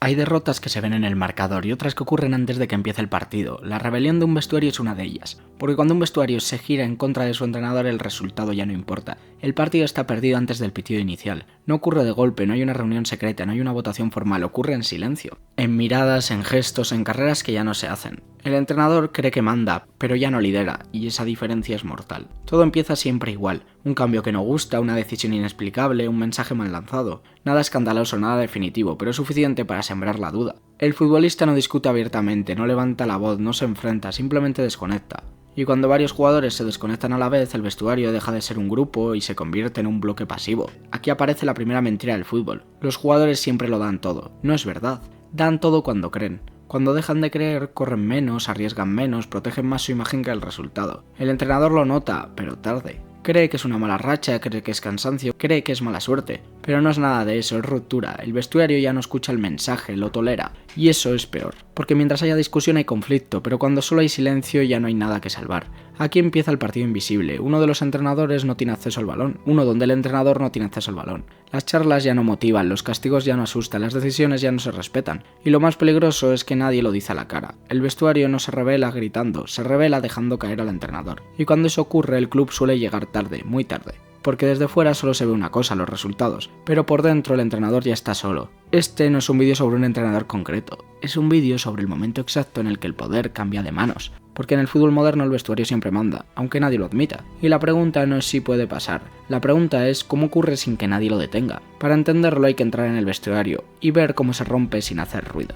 Hay derrotas que se ven en el marcador y otras que ocurren antes de que empiece el partido. La rebelión de un vestuario es una de ellas, porque cuando un vestuario se gira en contra de su entrenador el resultado ya no importa. El partido está perdido antes del pitido inicial. No ocurre de golpe, no hay una reunión secreta, no hay una votación formal, ocurre en silencio. En miradas, en gestos, en carreras que ya no se hacen. El entrenador cree que manda, pero ya no lidera, y esa diferencia es mortal. Todo empieza siempre igual. Un cambio que no gusta, una decisión inexplicable, un mensaje mal lanzado. Nada escandaloso, nada definitivo, pero suficiente para sembrar la duda. El futbolista no discute abiertamente, no levanta la voz, no se enfrenta, simplemente desconecta. Y cuando varios jugadores se desconectan a la vez, el vestuario deja de ser un grupo y se convierte en un bloque pasivo. Aquí aparece la primera mentira del fútbol. Los jugadores siempre lo dan todo. No es verdad. Dan todo cuando creen. Cuando dejan de creer, corren menos, arriesgan menos, protegen más su imagen que el resultado. El entrenador lo nota, pero tarde. Cree que es una mala racha, cree que es cansancio, cree que es mala suerte. Pero no es nada de eso, es ruptura. El vestuario ya no escucha el mensaje, lo tolera. Y eso es peor. Porque mientras haya discusión hay conflicto, pero cuando solo hay silencio ya no hay nada que salvar. Aquí empieza el partido invisible. Uno de los entrenadores no tiene acceso al balón. Uno donde el entrenador no tiene acceso al balón. Las charlas ya no motivan, los castigos ya no asustan, las decisiones ya no se respetan. Y lo más peligroso es que nadie lo dice a la cara. El vestuario no se revela gritando, se revela dejando caer al entrenador. Y cuando eso ocurre, el club suele llegar tarde, muy tarde. Porque desde fuera solo se ve una cosa, los resultados, pero por dentro el entrenador ya está solo. Este no es un vídeo sobre un entrenador concreto, es un vídeo sobre el momento exacto en el que el poder cambia de manos. Porque en el fútbol moderno el vestuario siempre manda, aunque nadie lo admita. Y la pregunta no es si puede pasar, la pregunta es cómo ocurre sin que nadie lo detenga. Para entenderlo hay que entrar en el vestuario y ver cómo se rompe sin hacer ruido.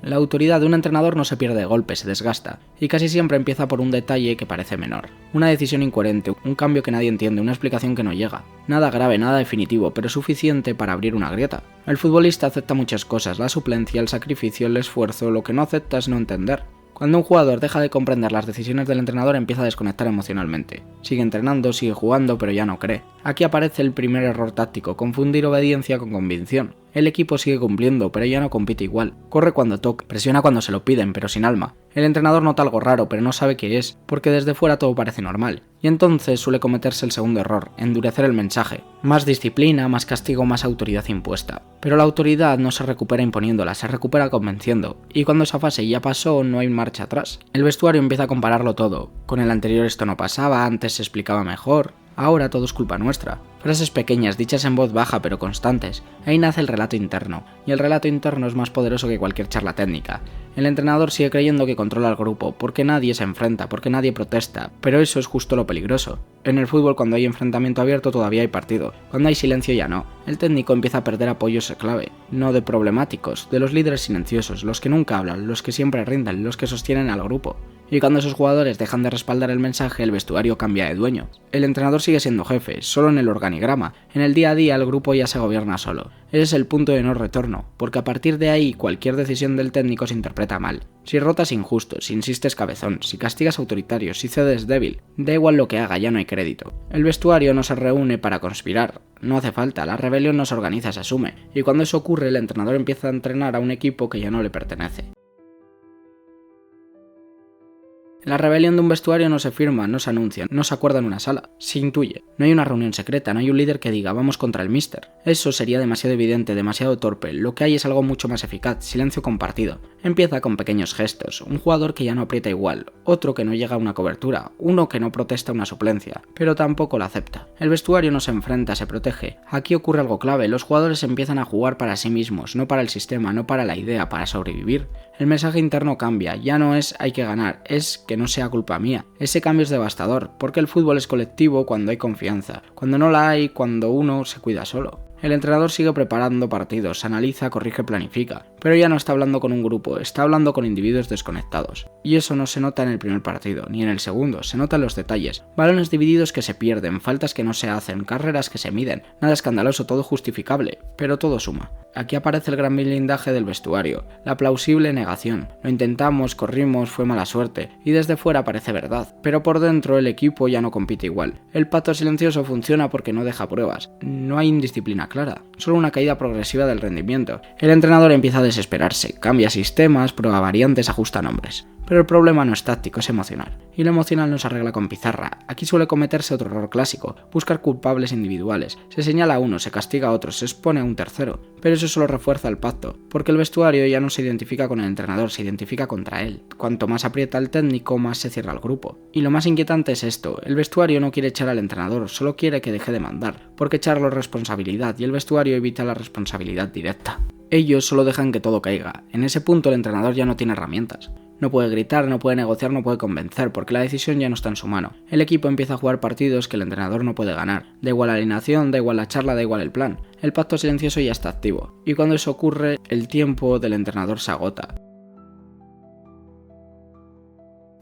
La autoridad de un entrenador no se pierde de golpe, se desgasta, y casi siempre empieza por un detalle que parece menor. Una decisión incoherente, un cambio que nadie entiende, una explicación que no llega. Nada grave, nada definitivo, pero suficiente para abrir una grieta. El futbolista acepta muchas cosas, la suplencia, el sacrificio, el esfuerzo, lo que no acepta es no entender. Cuando un jugador deja de comprender las decisiones del entrenador empieza a desconectar emocionalmente. Sigue entrenando, sigue jugando, pero ya no cree. Aquí aparece el primer error táctico, confundir obediencia con convicción. El equipo sigue cumpliendo, pero ya no compite igual. Corre cuando toca, presiona cuando se lo piden, pero sin alma. El entrenador nota algo raro, pero no sabe qué es, porque desde fuera todo parece normal. Y entonces suele cometerse el segundo error, endurecer el mensaje. Más disciplina, más castigo, más autoridad impuesta. Pero la autoridad no se recupera imponiéndola, se recupera convenciendo. Y cuando esa fase ya pasó, no hay marcha atrás. El vestuario empieza a compararlo todo. Con el anterior esto no pasaba, antes se explicaba mejor. Ahora todo es culpa nuestra. Frases pequeñas, dichas en voz baja pero constantes. Ahí nace el relato interno, y el relato interno es más poderoso que cualquier charla técnica. El entrenador sigue creyendo que controla al grupo, porque nadie se enfrenta, porque nadie protesta, pero eso es justo lo peligroso. En el fútbol cuando hay enfrentamiento abierto todavía hay partido, cuando hay silencio ya no. El técnico empieza a perder apoyos clave, no de problemáticos, de los líderes silenciosos, los que nunca hablan, los que siempre rinden, los que sostienen al grupo. Y cuando esos jugadores dejan de respaldar el mensaje, el vestuario cambia de dueño. El entrenador sigue siendo jefe, solo en el organigrama. En el día a día el grupo ya se gobierna solo. Ese es el punto de no retorno, porque a partir de ahí cualquier decisión del técnico se interpreta mal. Si rotas injusto, si insistes cabezón, si castigas autoritario, si cedes débil, da igual lo que haga, ya no hay crédito. El vestuario no se reúne para conspirar, no hace falta, la rebelión no se organiza, se asume. Y cuando eso ocurre, el entrenador empieza a entrenar a un equipo que ya no le pertenece. La rebelión de un vestuario no se firma, no se anuncia, no se acuerda en una sala, se intuye. No hay una reunión secreta, no hay un líder que diga vamos contra el míster. Eso sería demasiado evidente, demasiado torpe, lo que hay es algo mucho más eficaz, silencio compartido. Empieza con pequeños gestos, un jugador que ya no aprieta igual, otro que no llega a una cobertura, uno que no protesta una suplencia, pero tampoco la acepta. El vestuario no se enfrenta, se protege. Aquí ocurre algo clave, los jugadores empiezan a jugar para sí mismos, no para el sistema, no para la idea, para sobrevivir. El mensaje interno cambia, ya no es hay que ganar, es que no sea culpa mía. Ese cambio es devastador, porque el fútbol es colectivo cuando hay confianza, cuando no la hay, cuando uno se cuida solo. El entrenador sigue preparando partidos, analiza, corrige, planifica, pero ya no está hablando con un grupo, está hablando con individuos desconectados. Y eso no se nota en el primer partido, ni en el segundo, se nota en los detalles. Balones divididos que se pierden, faltas que no se hacen, carreras que se miden, nada escandaloso, todo justificable, pero todo suma. Aquí aparece el gran blindaje del vestuario, la plausible negación. Lo intentamos, corrimos, fue mala suerte, y desde fuera parece verdad, pero por dentro el equipo ya no compite igual. El pato silencioso funciona porque no deja pruebas, no hay indisciplina clara, solo una caída progresiva del rendimiento. El entrenador empieza a desesperarse, cambia sistemas, prueba variantes, ajusta nombres. Pero el problema no es táctico, es emocional. Y lo emocional no se arregla con pizarra. Aquí suele cometerse otro error clásico, buscar culpables individuales. Se señala a uno, se castiga a otro, se expone a un tercero. Pero eso solo refuerza el pacto, porque el vestuario ya no se identifica con el entrenador, se identifica contra él. Cuanto más aprieta el técnico, más se cierra el grupo. Y lo más inquietante es esto, el vestuario no quiere echar al entrenador, solo quiere que deje de mandar, porque echarlo es responsabilidad y el vestuario evita la responsabilidad directa. Ellos solo dejan que todo caiga. En ese punto el entrenador ya no tiene herramientas. No puede gritar, no puede negociar, no puede convencer, porque la decisión ya no está en su mano. El equipo empieza a jugar partidos que el entrenador no puede ganar. Da igual la alineación, da igual la charla, da igual el plan. El pacto silencioso ya está activo. Y cuando eso ocurre, el tiempo del entrenador se agota.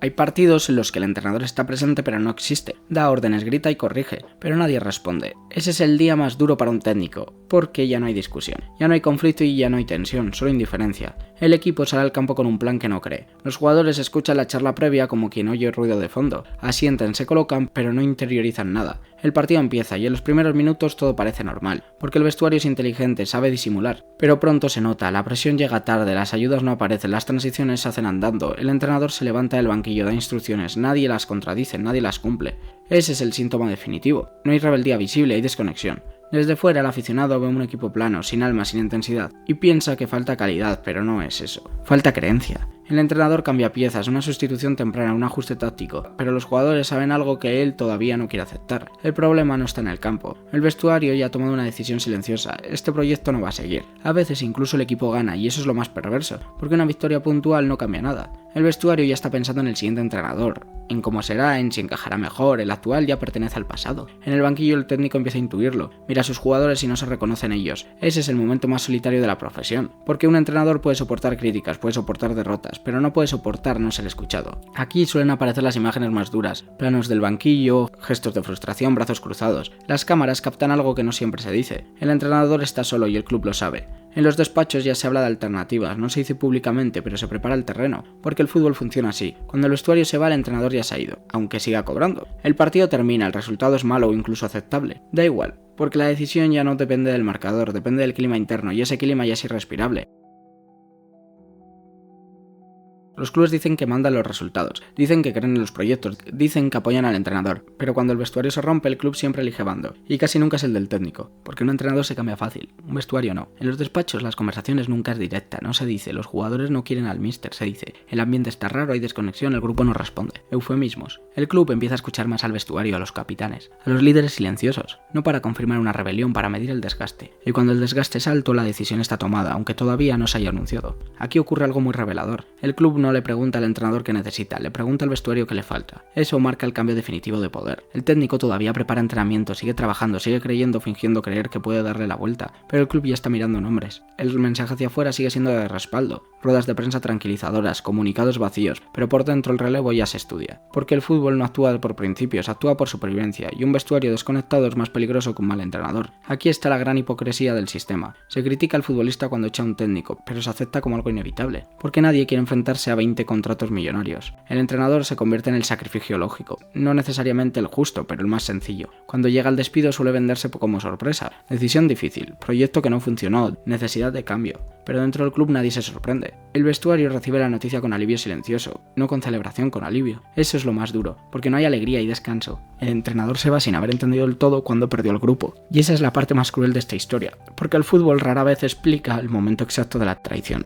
Hay partidos en los que el entrenador está presente pero no existe, da órdenes, grita y corrige, pero nadie responde. Ese es el día más duro para un técnico, porque ya no hay discusión, ya no hay conflicto y ya no hay tensión, solo indiferencia. El equipo sale al campo con un plan que no cree. Los jugadores escuchan la charla previa como quien oye ruido de fondo, asienten, se colocan pero no interiorizan nada. El partido empieza y en los primeros minutos todo parece normal, porque el vestuario es inteligente, sabe disimular. Pero pronto se nota, la presión llega tarde, las ayudas no aparecen, las transiciones se hacen andando, el entrenador se levanta del banquillo, da instrucciones, nadie las contradice, nadie las cumple. Ese es el síntoma definitivo. No hay rebeldía visible, hay desconexión. Desde fuera el aficionado ve un equipo plano, sin alma, sin intensidad, y piensa que falta calidad, pero no es eso. Falta creencia. El entrenador cambia piezas, una sustitución temprana, un ajuste táctico, pero los jugadores saben algo que él todavía no quiere aceptar. El problema no está en el campo. El vestuario ya ha tomado una decisión silenciosa. Este proyecto no va a seguir. A veces incluso el equipo gana, y eso es lo más perverso, porque una victoria puntual no cambia nada. El vestuario ya está pensando en el siguiente entrenador, en cómo será, en si encajará mejor, el actual ya pertenece al pasado. En el banquillo el técnico empieza a intuirlo, mira a sus jugadores y no se reconocen ellos. Ese es el momento más solitario de la profesión, porque un entrenador puede soportar críticas, puede soportar derrotas, pero no puede soportar no ser escuchado. Aquí suelen aparecer las imágenes más duras, planos del banquillo, gestos de frustración, brazos cruzados. Las cámaras captan algo que no siempre se dice. El entrenador está solo y el club lo sabe. En los despachos ya se habla de alternativas, no se dice públicamente, pero se prepara el terreno, porque el fútbol funciona así. Cuando el vestuario se va, el entrenador ya se ha ido, aunque siga cobrando. El partido termina, el resultado es malo o incluso aceptable. Da igual, porque la decisión ya no depende del marcador, depende del clima interno, y ese clima ya es irrespirable. Los clubes dicen que mandan los resultados, dicen que creen en los proyectos, dicen que apoyan al entrenador, pero cuando el vestuario se rompe el club siempre elige bando, y casi nunca es el del técnico, porque un entrenador se cambia fácil, un vestuario no. En los despachos las conversaciones nunca es directa, no se dice, los jugadores no quieren al míster, se dice, el ambiente está raro, hay desconexión, el grupo no responde. Eufemismos. El club empieza a escuchar más al vestuario, a los capitanes, a los líderes silenciosos, no para confirmar una rebelión, para medir el desgaste. Y cuando el desgaste es alto, la decisión está tomada, aunque todavía no se haya anunciado. Aquí ocurre algo muy revelador. El club no le pregunta al entrenador qué necesita, le pregunta al vestuario qué le falta. Eso marca el cambio definitivo de poder. El técnico todavía prepara entrenamiento, sigue trabajando, sigue creyendo, fingiendo creer que puede darle la vuelta, pero el club ya está mirando nombres. El mensaje hacia afuera sigue siendo de respaldo, ruedas de prensa tranquilizadoras, comunicados vacíos, pero por dentro el relevo ya se estudia. Porque el fútbol no actúa por principios, actúa por supervivencia, y un vestuario desconectado es más peligroso que un mal entrenador. Aquí está la gran hipocresía del sistema. Se critica al futbolista cuando echa a un técnico, pero se acepta como algo inevitable, porque nadie quiere enfrentarse a 20 contratos millonarios. El entrenador se convierte en el sacrificio lógico, no necesariamente el justo, pero el más sencillo. Cuando llega el despido suele venderse como sorpresa, decisión difícil, proyecto que no funcionó, necesidad de cambio. Pero dentro del club nadie se sorprende. El vestuario recibe la noticia con alivio silencioso, no con celebración, con alivio. Eso es lo más duro, porque no hay alegría y descanso. El entrenador se va sin haber entendido del todo cuando perdió el grupo. Y esa es la parte más cruel de esta historia, porque el fútbol rara vez explica el momento exacto de la traición.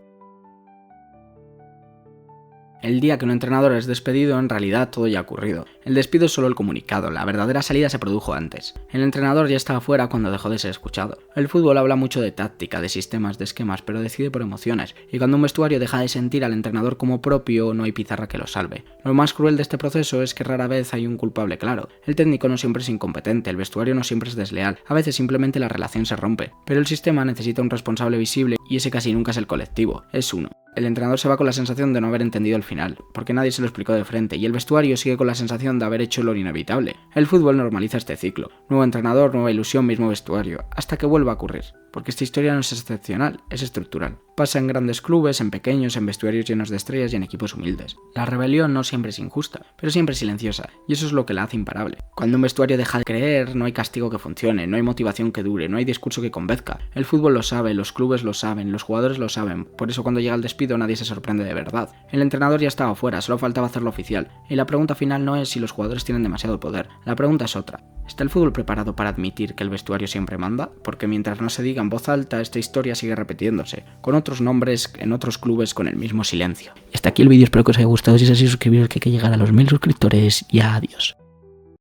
El día que un entrenador es despedido, en realidad todo ya ha ocurrido. El despido es solo el comunicado, la verdadera salida se produjo antes. El entrenador ya estaba fuera cuando dejó de ser escuchado. El fútbol habla mucho de táctica, de sistemas, de esquemas, pero decide por emociones. Y cuando un vestuario deja de sentir al entrenador como propio, no hay pizarra que lo salve. Lo más cruel de este proceso es que rara vez hay un culpable claro. El técnico no siempre es incompetente, el vestuario no siempre es desleal, a veces simplemente la relación se rompe. Pero el sistema necesita un responsable visible y ese casi nunca es el colectivo, es uno. El entrenador se va con la sensación de no haber entendido el final, porque nadie se lo explicó de frente, y el vestuario sigue con la sensación de haber hecho lo inevitable. El fútbol normaliza este ciclo. Nuevo entrenador, nueva ilusión, mismo vestuario, hasta que vuelva a ocurrir. porque esta historia no es excepcional, es estructural. Pasa en grandes clubes, en pequeños, en vestuarios llenos de estrellas y en equipos humildes. La rebelión no siempre es injusta, pero siempre silenciosa, y eso es lo que la hace imparable. Cuando un vestuario deja de creer, no hay castigo que funcione, no hay motivación que dure, no hay discurso que convenzca. El fútbol lo sabe, los clubes lo saben, los jugadores lo saben, por eso cuando llega el despido nadie se sorprende de verdad. El entrenador ya estaba fuera, solo faltaba hacerlo oficial, y la pregunta final no es si los jugadores tienen demasiado poder, la pregunta es otra. ¿Está el fútbol preparado para admitir que el vestuario siempre manda? Porque mientras no se diga en voz alta, esta historia sigue repitiéndose, con otros nombres, en otros clubes, con el mismo silencio. Y hasta aquí el vídeo, espero que os haya gustado. Si es así, suscribiros que hay que llegar a los 1000 suscriptores y adiós.